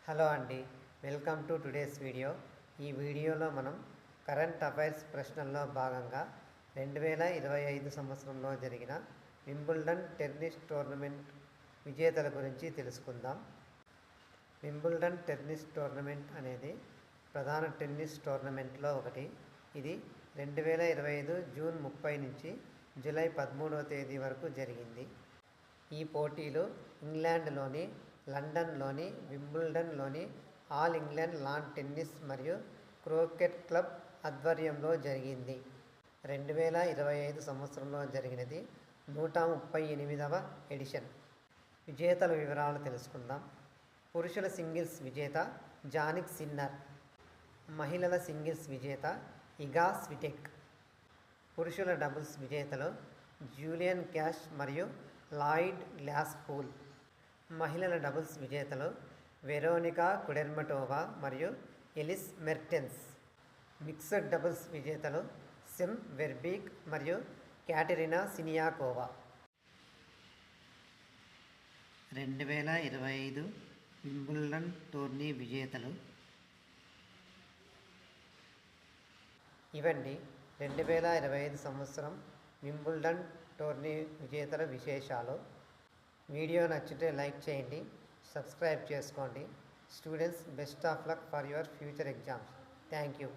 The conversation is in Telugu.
హలో అండి, వెల్కమ్ టు టుడేస్ వీడియో. ఈ వీడియోలో మనం కరెంట్ అఫైర్స్ ప్రశ్నల్లో భాగంగా 2025 సంవత్సరంలో జరిగిన వింబుల్డన్ టెన్నిస్ టోర్నమెంట్ విజేతల గురించి తెలుసుకుందాం. వింబుల్డన్ టెన్నిస్ టోర్నమెంట్ అనేది ప్రధాన టెన్నిస్ టోర్నమెంట్లో ఒకటి. ఇది 2025 జూన్ 30 నుంచి జూలై 13వ తేదీ వరకు జరిగింది. ఈ పోటీలు ఇంగ్లాండ్లోని లండన్లోని వింబుల్డన్లోని ఆల్ ఇంగ్లాండ్ లాన్ టెన్నిస్ మరియు క్రికెట్ క్లబ్ ఆధ్వర్యంలో జరిగింది. 2025 సంవత్సరంలో జరిగినది 138వ ఎడిషన్. విజేతల వివరాలు తెలుసుకుందాం. పురుషుల సింగిల్స్ విజేత జానిక్ సిన్నర్. మహిళల సింగిల్స్ విజేత ఇగా స్విటెక్. పురుషుల డబుల్స్ విజేతలు జూలియన్ క్యాష్ మరియు లాయిడ్ గ్లాస్పూల్. మహిళల డబుల్స్ విజేతలు వెరోనికా కుడెర్మటోవా మరియు ఎలిస్ మెర్టెన్స్. మిక్స్డ్ డబుల్స్ విజేతలు సెమ్ వెర్బీక్ మరియు క్యాటరినా సినియాకోవా. 2025 వింబుల్డన్ టోర్నీ విజేతలు ఇవండి. 2025 సంవత్సరం వింబుల్డన్ టోర్నీ విజేతల విశేషాలు. వీడియో నచ్చితే లైక్ చేయండి, సబ్స్క్రైబ్ చేసుకోండి. Students, best of luck for your future exams. Thank you.